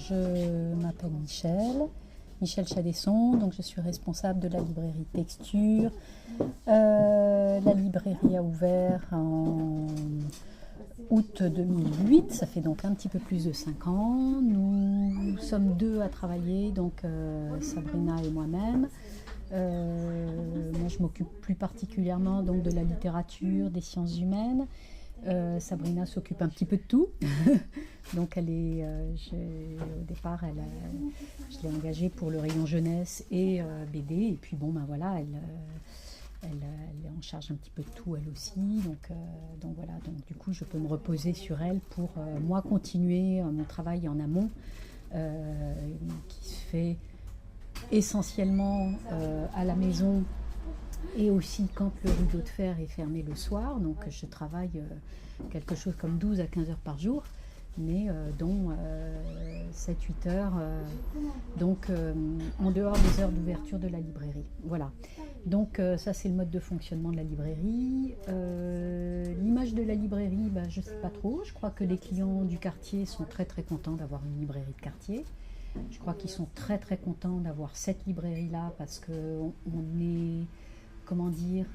je m'appelle Michel Chadesson, donc je suis responsable de la librairie Texture. La librairie a ouvert en août 2008, ça fait donc un petit peu plus de 5 ans. Nous sommes deux à travailler, donc Sabrina et moi-même. Moi je m'occupe plus particulièrement donc, de la littérature, des sciences humaines. Sabrina s'occupe un petit peu de tout. Donc elle est, au départ, je l'ai engagée pour le rayon jeunesse et BD. Et puis bon, ben voilà, elle est en charge un petit peu de tout elle aussi. Donc voilà, donc du coup, je peux me reposer sur elle pour moi continuer mon travail en amont, qui se fait essentiellement à la maison. Et aussi quand le rideau de fer est fermé le soir, donc je travaille quelque chose comme 12 à 15 heures par jour, mais dont 7-8 heures en dehors des heures d'ouverture de la librairie. Voilà, donc ça c'est le mode de fonctionnement de la librairie. L'image de la librairie, je ne sais pas trop, je crois que les clients du quartier sont très très contents d'avoir une librairie de quartier. Je crois qu'ils sont très très contents d'avoir cette librairie-là parce qu'on est... comment dire,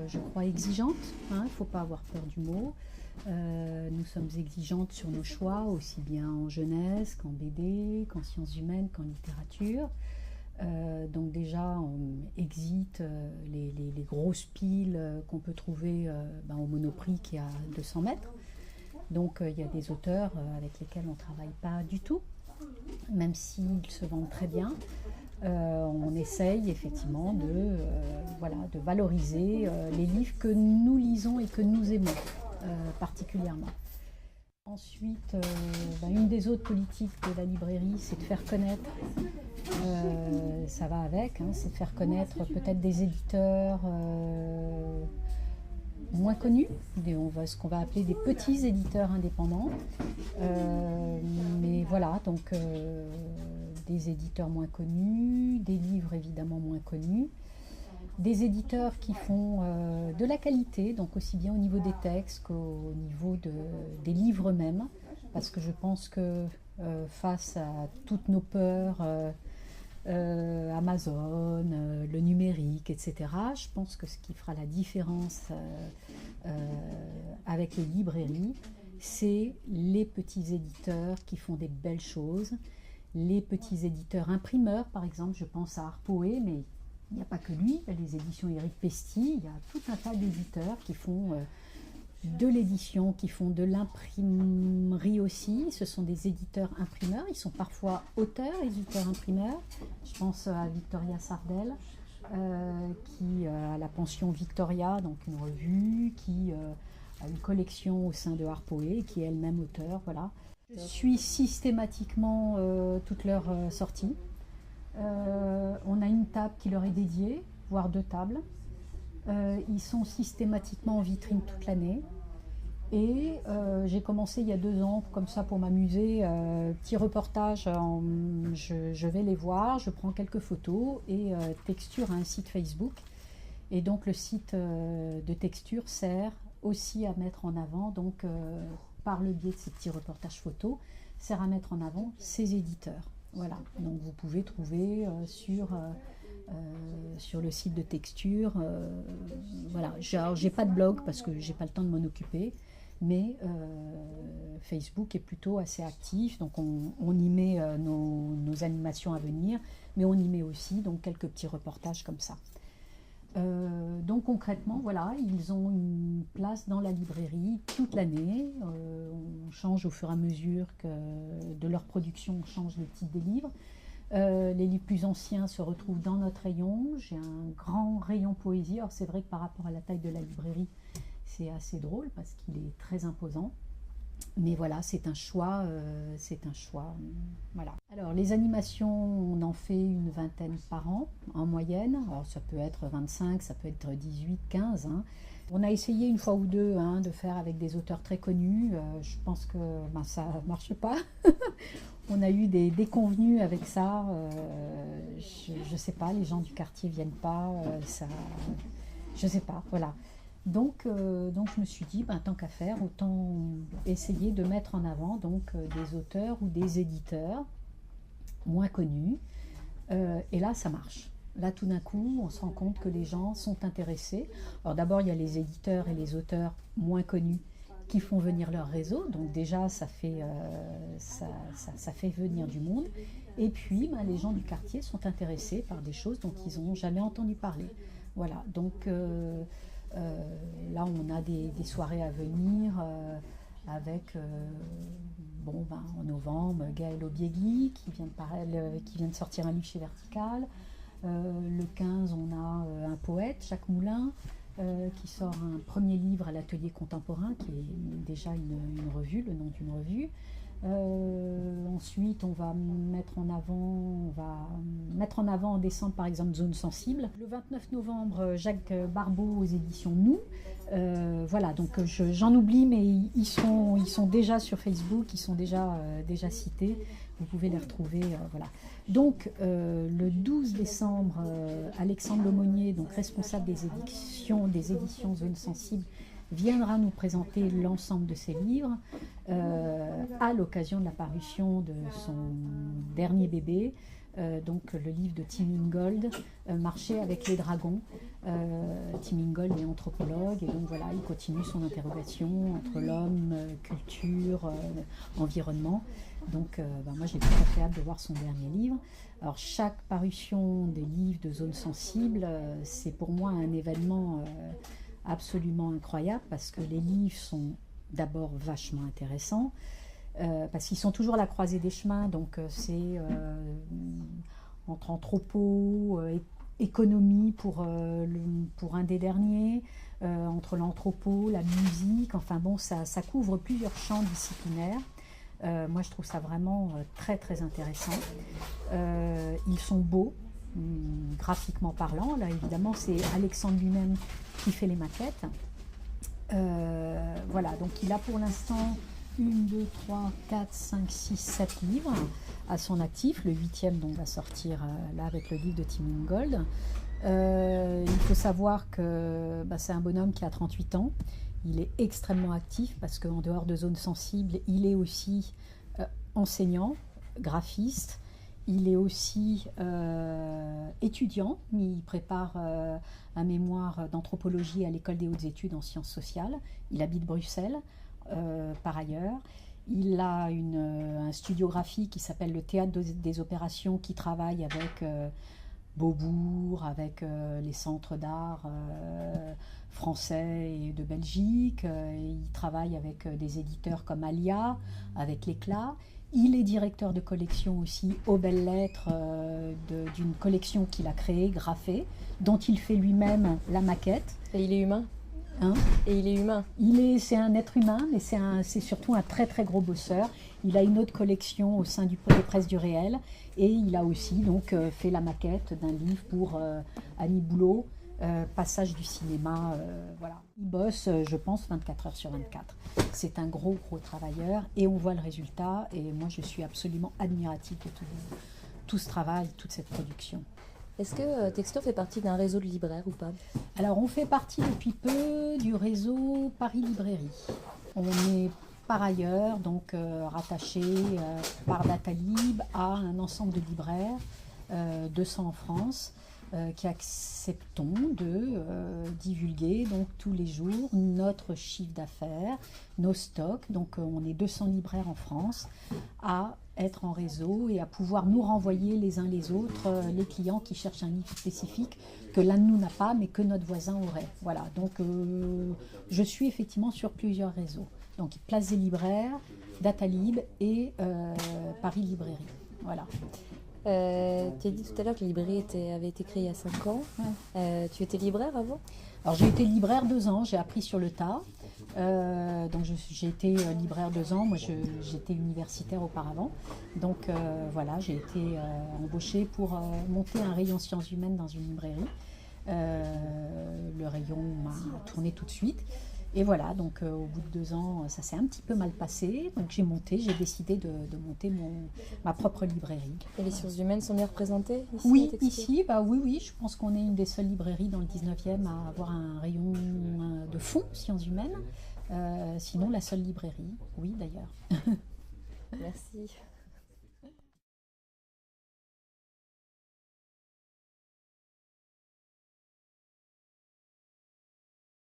je crois exigeante, il ne faut pas avoir peur du mot. Nous sommes exigeantes sur nos choix, aussi bien en jeunesse qu'en BD, qu'en sciences humaines, qu'en littérature. Donc déjà, on exite les grosses piles qu'on peut trouver au Monoprix qui est à 200 mètres. Donc il y a des auteurs avec lesquels on ne travaille pas du tout, même s'ils se vendent très bien. On essaye effectivement de valoriser les livres que nous lisons et que nous aimons particulièrement. Ensuite, une des autres politiques de la librairie, c'est de faire connaître, ça va avec, c'est de faire connaître peut-être des éditeurs moins connus, ce qu'on va appeler des petits éditeurs indépendants. Mais voilà, donc des éditeurs moins connus, des livres évidemment moins connus, des éditeurs qui font de la qualité, donc aussi bien au niveau des textes qu'au niveau des livres eux-mêmes, parce que je pense que face à toutes nos peurs, Amazon, le numérique, etc. Je pense que ce qui fera la différence avec les librairies, c'est les petits éditeurs qui font des belles choses, les petits éditeurs imprimeurs, par exemple, je pense à Harpoé, mais il n'y a pas que lui, il y a les éditions Éric Pesty, il y a tout un tas d'éditeurs qui font de l'édition, qui font de l'imprimerie aussi. Ce sont des éditeurs imprimeurs, ils sont parfois auteurs, éditeurs imprimeurs. Je pense à Victoria Sardel, qui a la pension Victoria, donc une revue, qui a une collection au sein de Harpoé, qui est elle-même auteur. Voilà. Je suis systématiquement toutes leurs sorties. On a une table qui leur est dédiée, voire 2 tables. Ils sont systématiquement en vitrine toute l'année. Et j'ai commencé il y a 2 ans, comme ça pour m'amuser, petit reportage, je vais les voir, je prends quelques photos et Texture a un site Facebook. Et donc le site de Texture sert aussi à mettre en avant, donc par le biais de ces petits reportages photos, sert à mettre en avant ces éditeurs. Voilà, donc vous pouvez trouver sur le site de Texture. Voilà, j'ai pas de blog parce que j'ai pas le temps de m'en occuper, mais Facebook est plutôt assez actif, donc on y met nos animations à venir, mais on y met aussi donc quelques petits reportages comme ça. Donc concrètement, voilà, ils ont une place dans la librairie toute l'année. On change au fur et à mesure de leur production, on change le titre des livres. Les livres plus anciens se retrouvent dans notre rayon. J'ai un grand rayon poésie. Alors c'est vrai que par rapport à la taille de la librairie, c'est assez drôle parce qu'il est très imposant. Mais voilà, c'est un choix, voilà. Alors les animations, on en fait une 20aine par an en moyenne. Alors ça peut être 25, ça peut être 18, 15. On a essayé une fois ou deux de faire avec des auteurs très connus. Je pense que ça ne marche pas. On a eu des déconvenues avec ça. Je ne sais pas, les gens du quartier ne viennent pas. Je ne sais pas, voilà. Donc je me suis dit, tant qu'à faire, autant essayer de mettre en avant des auteurs ou des éditeurs moins connus. Et là, ça marche. Là, tout d'un coup, on se rend compte que les gens sont intéressés. Alors d'abord, il y a les éditeurs et les auteurs moins connus qui font venir leur réseau. Donc déjà, ça fait venir du monde. Et puis, les gens du quartier sont intéressés par des choses dont ils n'ont jamais entendu parler. Voilà, donc là, on a des soirées à venir avec, en novembre, Gaël Obiegui qui vient de sortir un livre chez Vertical. Le 15, on a un poète, Jacques Moulin, qui sort un premier livre à l'Atelier Contemporain, qui est déjà une revue, le nom d'une revue. Ensuite, on va mettre en avant en décembre, par exemple, Zone Sensible. Le 29 novembre, Jacques Barbeau aux éditions Nous. Voilà, donc j'en oublie, mais ils sont déjà sur Facebook, ils sont déjà cités. Vous pouvez les retrouver, voilà. Donc, le 12 décembre, Alexandre Lemonnier, donc responsable des éditions Zone Sensible, viendra nous présenter l'ensemble de ses livres à l'occasion de la parution de son dernier bébé, donc le livre de Tim Ingold, Marcher avec les dragons. Tim Ingold est anthropologue et donc voilà, il continue son interrogation entre l'homme, culture, environnement. Donc moi j'ai tout à fait hâte de voir son dernier livre. Alors chaque parution des livres de Zone Sensible, c'est pour moi un événement absolument incroyable parce que les livres sont d'abord vachement intéressants, parce qu'ils sont toujours à la croisée des chemins, donc c'est entre anthropo, économie pour un des derniers, entre l'anthropo, la musique, enfin bon, ça couvre plusieurs champs disciplinaires. Moi je trouve ça vraiment très très intéressant. Ils sont beaux, graphiquement parlant. Là évidemment c'est Alexandre lui-même qui fait les maquettes. Voilà, donc il a pour l'instant 1, 2, 3, 4, 5, 6, 7 livres à son actif. Le 8e donc va sortir là avec le livre de Tim Ingold. Il faut savoir que c'est un bonhomme qui a 38 ans. Il est extrêmement actif parce qu'en dehors de Zone Sensible, il est aussi enseignant, graphiste. Il est aussi étudiant. Il prépare un mémoire d'anthropologie à l'École des hautes études en sciences sociales. Il habite Bruxelles, par ailleurs. Il a un studiographie qui s'appelle le Théâtre des Opérations, qui travaille avec Beaubourg, avec les centres d'art français et de Belgique. Il travaille avec des éditeurs comme Alia, avec l'Éclat. Il est directeur de collection aussi aux Belles Lettres d'une collection qu'il a créée, graphée, dont il fait lui-même la maquette. Et il est humain. Hein? Et il est humain. C'est un être humain, mais c'est surtout un très très gros bosseur. Il a une autre collection au sein des Presses du Réel, et il a aussi donc fait la maquette d'un livre pour Annie Boulot, Passage du cinéma, voilà. Il bosse, je pense, 24 heures sur 24. C'est un gros travailleur et on voit le résultat. Et moi, je suis absolument admirative de tout ce travail, toute cette production. Est-ce que Textor fait partie d'un réseau de libraires ou pas? Alors, on fait partie depuis peu du réseau Paris Librairie. On est par ailleurs donc rattaché par Datalib à un ensemble de libraires, 200 en France, qui acceptons de divulguer donc tous les jours notre chiffre d'affaires, nos stocks. Donc on est 200 libraires en France à être en réseau et à pouvoir nous renvoyer les uns les autres les clients qui cherchent un livre spécifique que l'un de nous n'a pas mais que notre voisin aurait. Voilà, donc je suis effectivement sur plusieurs réseaux. Donc Place des libraires, Datalib et Paris Librairie. Voilà. Tu as dit tout à l'heure que la librairie avait été créée il y a 5 ans. Ouais. Tu étais libraire avant? Alors j'ai été libraire 2 ans, j'ai appris sur le tas. Donc j'ai été libraire 2 ans, moi j'étais universitaire auparavant. Donc voilà, j'ai été embauchée pour monter un rayon sciences humaines dans une librairie. Le rayon m'a tourné tout de suite. Et voilà, donc au bout de 2 ans, ça s'est un petit peu mal passé. Donc j'ai décidé de monter ma propre librairie. Et les sciences humaines sont bien représentées ici? Oui, ici, oui, je pense qu'on est une des seules librairies dans le 19e à avoir un rayon de fond sciences humaines. Sinon, la seule librairie, oui d'ailleurs. Merci.